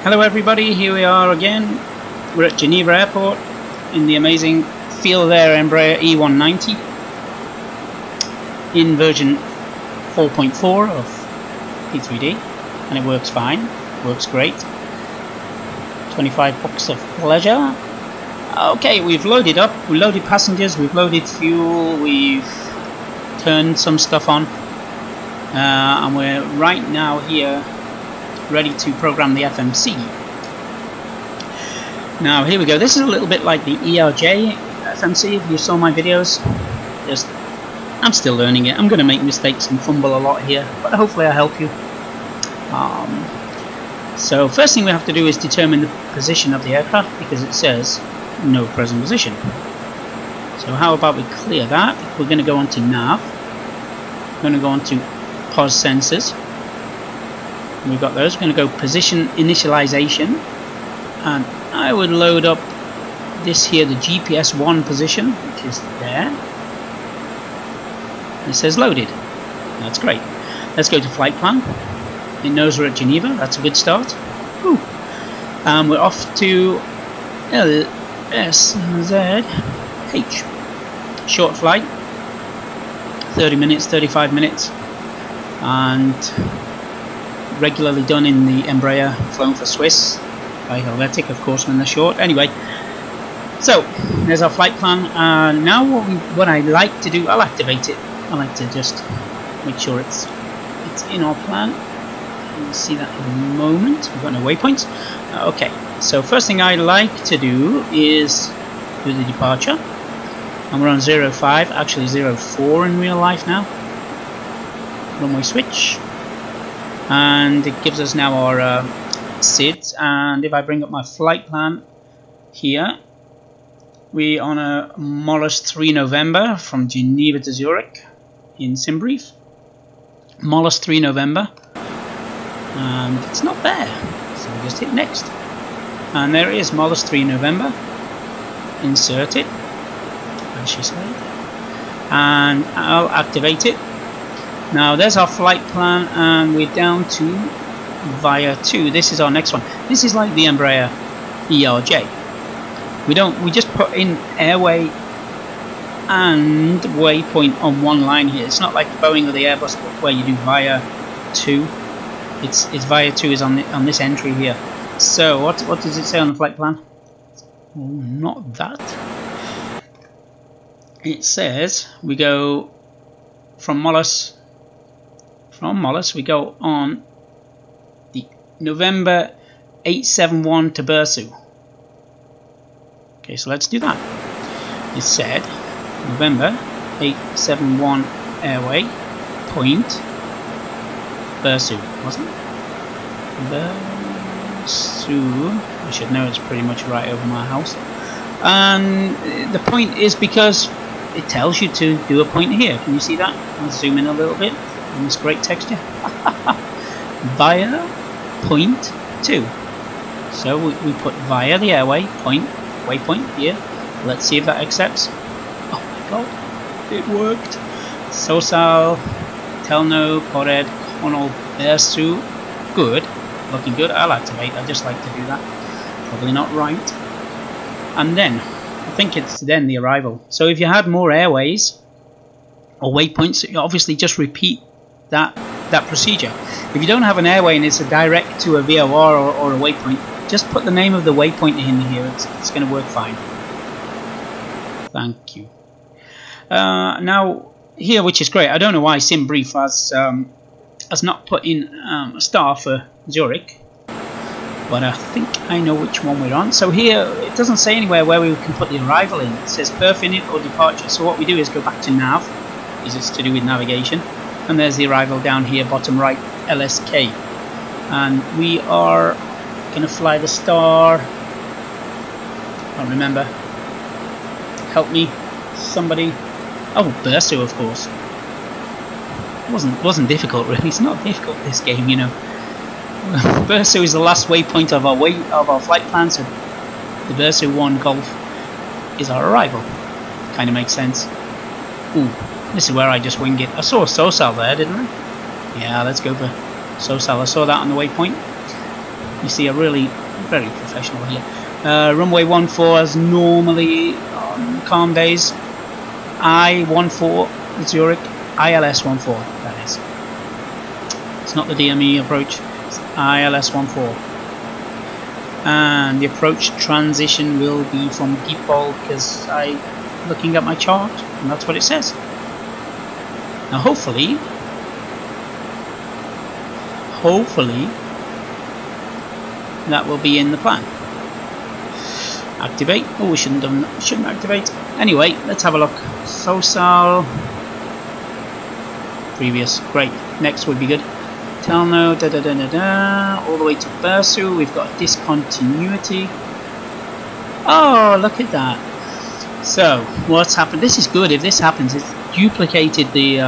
Hello everybody, here we are again. We're at Geneva Airport in the amazing Feelthere Embraer E190 in version 4.4 of P3D, and it works fine, works great. 25 bucks of pleasure. Okay, we've loaded up, we loaded passengers, we've loaded fuel, we've turned some stuff on, and we're right now here ready to program the FMC. Now here we go. This is a little bit like the ERJ FMC. If you saw my videos, I'm still learning it. I'm going to make mistakes and fumble a lot here, but hopefully I'll help you. So first thing we have to do is determine the position of the aircraft, because it says no present position. So how about we clear that? We're going to go on to nav. We're going to go on to POS sensors. We've got those. We're going to go position initialization, and I would load up this here, the GPS 1 position, which is there. It says loaded. That's great. Let's go to flight plan. It knows we're at Geneva. That's a good start. Whew. We're off to LSZH. Short flight. 30 minutes, 35 minutes. And regularly done in the Embraer, flown for Swiss by Helvetic, of course, when they're short. Anyway, so there's our flight plan. Now what I like to do, I'll activate it. I like to just make sure it's in our plan. You'll see that in a moment. We've got no waypoints. Okay, so first thing I like to do is do the departure, and we're on 05, actually 04 in real life now. Runway switch. And it gives us now our SIDs, and if I bring up my flight plan here, we're on a Molus 3 November from Geneva to Zurich in Simbrief. Molus 3 November, and it's not there, so we just hit next, and there it is, Molus 3 November. Insert it, as she said, and I'll activate it. Now there's our flight plan, and we're down to via 2. This is our next one. This is like the Embraer ERJ. We just put in airway and waypoint on one line here. It's not like Boeing or the Airbus where you do via 2. It's via 2 is on this entry here. So what does it say on the flight plan? Oh, not that. It says we go from Molus. From Molus we go on the November 871 to Bursu. Okay, so let's do that. It said November 871 airway point Bursu, wasn't it? Bursu. I should know, it's pretty much right over my house. And the point is because it tells you to do a point here. Can you see that? I'll zoom in a little bit. And this great texture. Via point 2. So we put via the airway point, waypoint here. Let's see if that accepts. Oh my god, it worked. Sosal, Telno, Kored, Konol, Bersu. Good, looking good. I'll activate. I just like to do that. Probably not right. And then I think it's then the arrival. So if you had more airways or waypoints, you obviously just repeat that procedure. If you don't have an airway and it's a direct to a VOR or a waypoint, just put the name of the waypoint in here. It's going to work fine. Thank you. Now here, which is great. I don't know why Simbrief has not put in a star for Zurich, but I think I know which one we're on. So here it doesn't say anywhere where we can put the arrival in. It says perf init or departure. So what we do is go back to nav, because it's to do with navigation. And there's the arrival down here, bottom right, LSK. And we are going to fly the star. I don't remember. Help me, somebody. Oh, Bursu, of course. It wasn't difficult, really. It's not difficult, this game, you know. Bursu is the last waypoint of our flight plan, so the Bursu 1 Golf is our arrival. Kind of makes sense. Ooh. This is where I just wing it. I saw a Sosal there, didn't I? Yeah, let's go for Sosal. I saw that on the waypoint. You see, a really very professional here. Runway 14 as normally on calm days. I-14 Zurich, ILS-14 that is. It's not the DME approach, it's ILS-14. And the approach transition will be from default because I'm looking at my chart and that's what it says. Now hopefully that will be in the plan. Activate. Oh, we shouldn't activate. Anyway, let's have a look. SOSAL. Previous. Great. Next would be good. Telno. All the way to Bursu. We've got discontinuity. Oh, look at that. So, what's happened? This is good. If this happens, it's duplicated the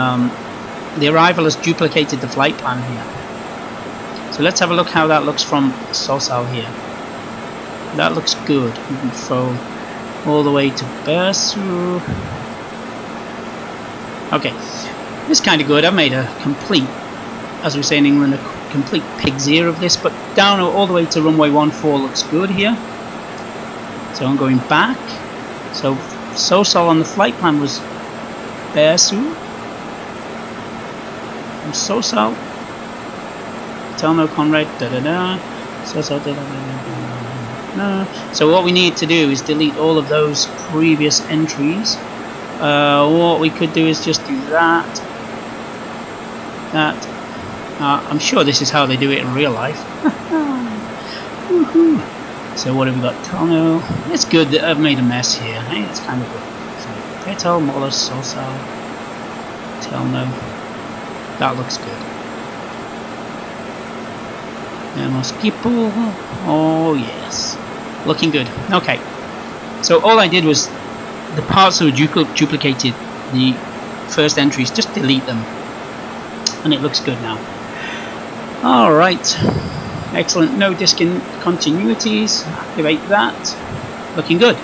arrival has duplicated the flight plan here. So let's have a look how that looks from SOSAL here. That looks good. Control all the way to Bursu. Okay, this is kind of good. I've made a complete, as we say in England, a complete pig's ear of this, but down all the way to runway 14 looks good here. So I'm going back. So SOSAL on the flight plan was Bursu. From SOSAL. Telno Conrad. SOSAL. So what we need to do is delete all of those previous entries. What we could do is just do that. I'm sure this is how they do it in real life. So what have we got? Telno. It's good that I've made a mess here. Hey, it's kind of good. So Petal, Molus, SOSAL, Telno. That looks good. Mosquito. Oh yes. Looking good. Okay, so all I did was the parts that were duplicated, the first entries, just delete them, and it looks good now. Alright, excellent. No discontinuities. Activate that. Looking good.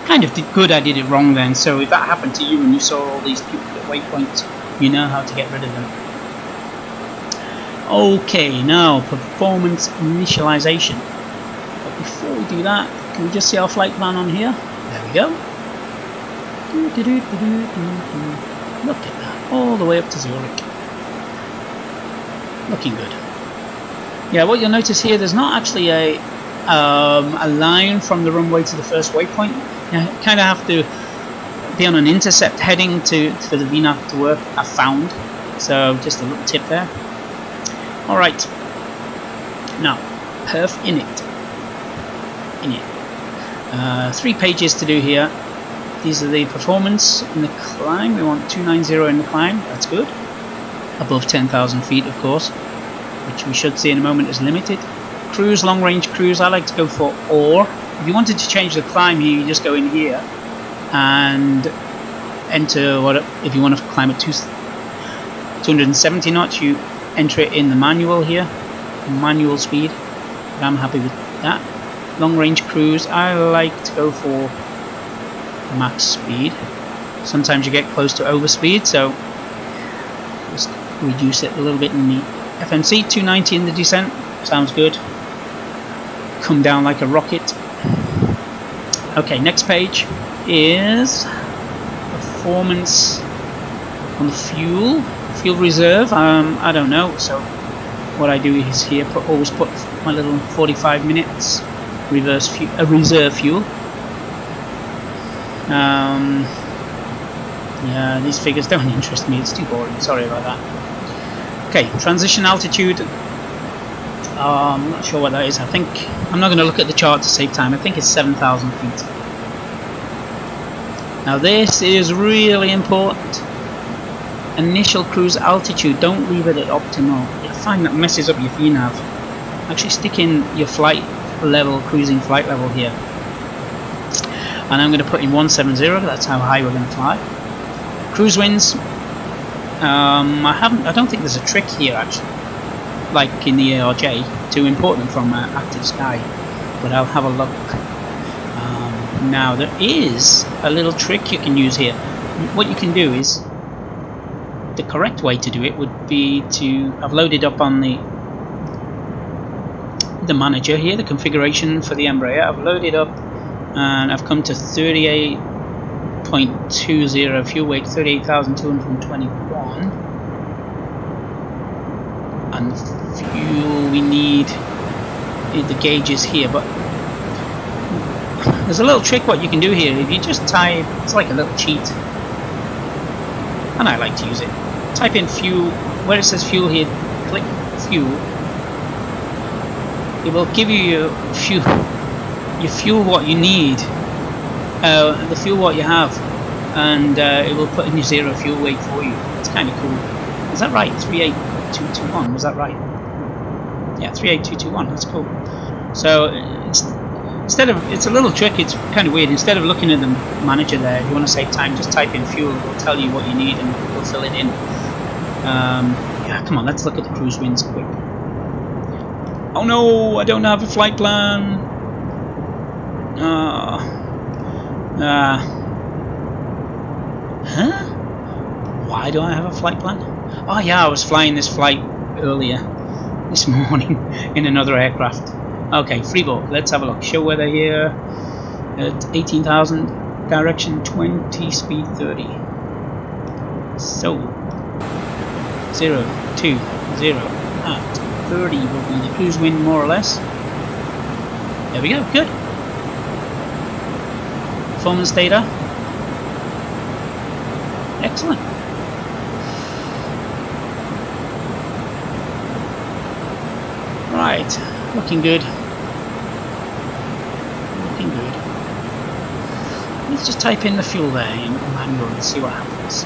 Kind of good I did it wrong then, so if that happened to you and you saw all these duplicate waypoints, you know how to get rid of them. Okay, now performance initialization. Before we do that, can we just see our flight plan on here? There we go. Look at that, all the way up to Zurich. Looking good. Yeah, what you'll notice here, there's not actually a line from the runway to the first waypoint. You kind of have to be on an intercept heading for the VNAV to work, I found. So just a little tip there. Alright. Now, perf init. 3 pages to do here. These are the performance in the climb. We want 290 in the climb. That's good. Above 10,000 feet, of course, which we should see in a moment is limited. Cruise, long range cruise. I like to go for or. If you wanted to change the climb here, you just go in here and enter what. If you want to climb at 270 knots, you enter it in the manual here, manual speed. But I'm happy with that. Long range cruise, I like to go for max speed. Sometimes you get close to overspeed, so just reduce it a little bit in the FMC. 290 in the descent, sounds good. Come down like a rocket. Okay, next page is performance on the fuel reserve. I don't know, so what I do is here always put my little 45 minutes reserve fuel. Yeah, these figures don't interest me, it's too boring, sorry about that. Okay, transition altitude. I'm not sure what that is. I think I'm not going to look at the chart to save time. I think it's 7,000 feet. Now this is really important. Initial cruise altitude, don't leave it at optimal. You'll find that messes up your VNAV. Actually stick in your flight level, cruising flight level here. And I'm going to put in 170, that's how high we're going to fly. Cruise winds. I don't think there's a trick here actually, like in the ARJ, to import them from active sky, but I'll have a look. Now there is a little trick you can use here. What you can do is, the correct way to do it would be to, I've loaded up on the the manager here, the configuration for the Embraer. I've loaded up and I've come to 38.20 fuel weight, 38,221, and the fuel we need is the gauges here. But there's a little trick what you can do here. If you just type, it's like a little cheat, and I like to use it. Type in fuel, where it says fuel here, click fuel. It will give you your fuel what you need, the fuel what you have, and it will put in your zero fuel weight for you. It's kind of cool. Is that right? 38221. Was that right? Yeah, 38221. That's cool. So it's a little trick. It's kind of weird. Instead of looking at the manager there, if you want to save time, just type in fuel. It will tell you what you need and it will fill it in. Yeah, come on. Let's look at the cruise winds quick. Oh no, I don't have a flight plan. Huh? Why do I have a flight plan? Oh yeah, I was flying this flight earlier this morning in another aircraft. Okay, Freeborg, let's have a look. Show weather here at 18,000, direction 20, speed 30. So 0, 2, 0 at 30 will be the cruise wind, more or less. There we go, good. Performance data. Excellent. Right, looking good. Looking good. Let's just type in the fuel there in manual and see what happens.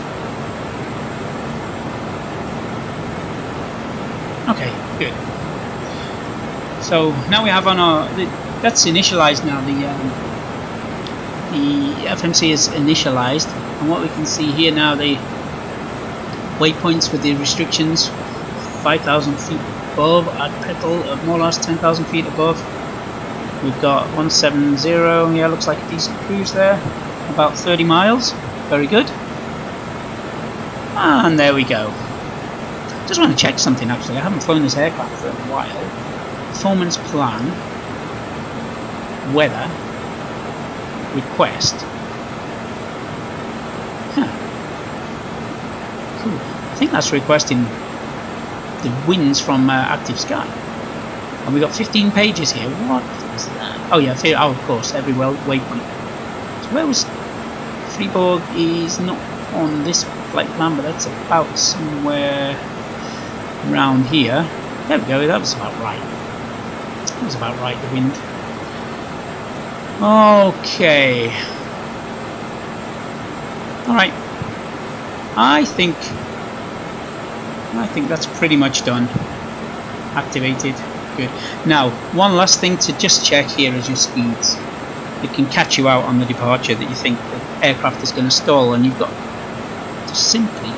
Okay, good. So now we have on our, that's initialized now, the FMC is initialized, and what we can see here now, the waypoints with the restrictions, 5,000 feet above at Petal, more or less 10,000 feet above. We've got 170, yeah, looks like a decent cruise there, about 30 miles, very good. And there we go. Just want to check something actually. I haven't flown this aircraft for a while. Performance plan, weather, request. Huh. Cool. I think that's requesting the winds from active sky. And we got 15 pages here. What is that? Oh yeah, oh of course, every waypoint. So where was Freeborg is not on this flight plan, but that's about somewhere around here. There we go, that was about right. That was about right, the wind. Okay. Alright. I think that's pretty much done. Activated. Good. Now, one last thing to just check here is your speeds. It can catch you out on the departure that you think the aircraft is going to stall, and you've got to simply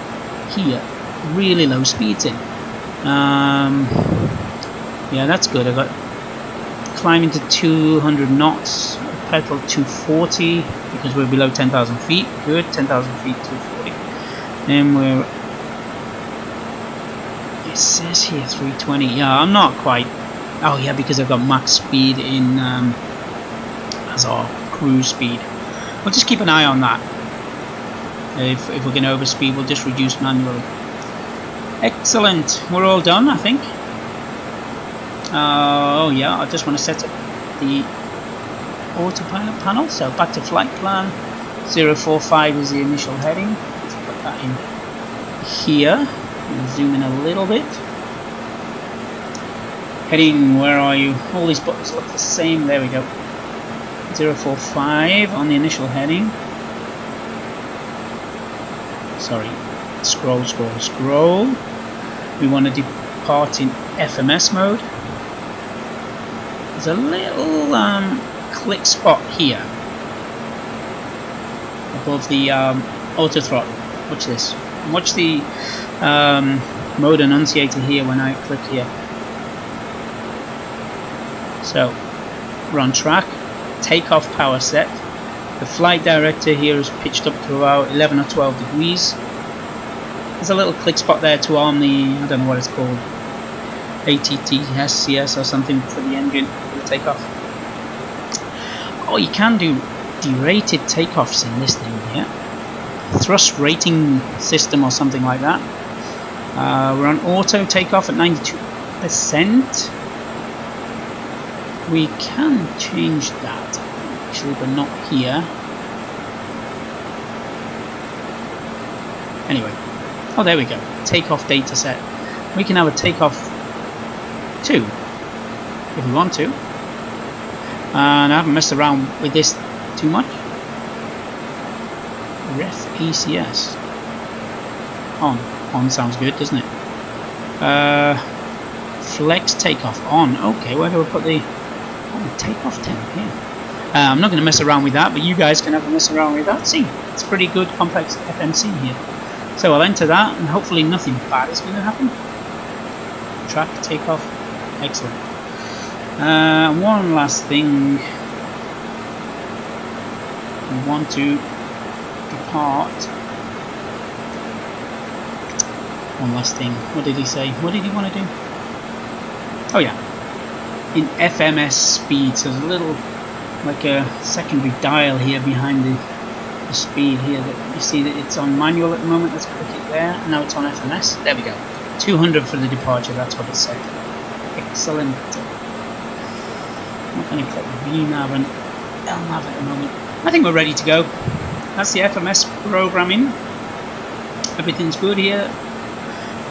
hear really low speeds in. Yeah, that's good. I got climbing to 200 knots, pedal 240 because we're below 10,000 feet. Good, 10,000 feet, 240. Then we're, it says here 320. Yeah, I'm not quite. Oh yeah, because I've got max speed in as our cruise speed. We'll just keep an eye on that. If we're going to overspeed, we'll just reduce manually. Excellent. We're all done, I think. Oh yeah, I just want to set up the Autopilot panel. So back to flight plan. 045 is the initial heading. Let's put that in here. We'll zoom in a little bit. Heading, where are you? All these buttons look the same. There we go. 045 on the initial heading. Sorry. Scroll, scroll, scroll. We want to depart in FMS mode. There's a little click spot here above the auto throttle. Watch this. Watch the mode annunciator here when I click here. So we're on track. Takeoff power set. The flight director here is pitched up to about 11 or 12 degrees. There's a little click spot there to arm the, I don't know what it's called, ATTSCS or something for the engine for the takeoff. Oh, you can do derated takeoffs in this thing here. Thrust rating system or something like that. We're on auto takeoff at 92%. We can change that actually, but not here. Anyway, oh, there we go. Takeoff data set. We can have a takeoff 2 if we want to. And I haven't messed around with this too much. Ref ECS. On sounds good, doesn't it? Flex takeoff on. Okay, where do we put the takeoff temp here? I'm not going to mess around with that, but you guys can have a mess around with that. See, it's pretty good complex FMC here. So I'll enter that, and hopefully nothing bad is going to happen. Track takeoff. Excellent. One last thing. We want to depart. One last thing. What did he say? What did he want to do? Oh yeah. In FMS speed. So there's a little, like a secondary dial here behind the speed here. That you see that it's on manual at the moment. Let's click it there. And now it's on FMS. There we go. 200 for the departure. That's what it said. Excellent. I'm not going to click VNav and LNav at the moment. I think we're ready to go. That's the FMS programming. Everything's good here.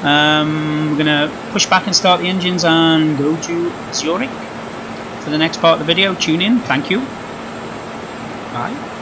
We're going to push back and start the engines and go to Zurich for the next part of the video. Tune in. Thank you. Bye.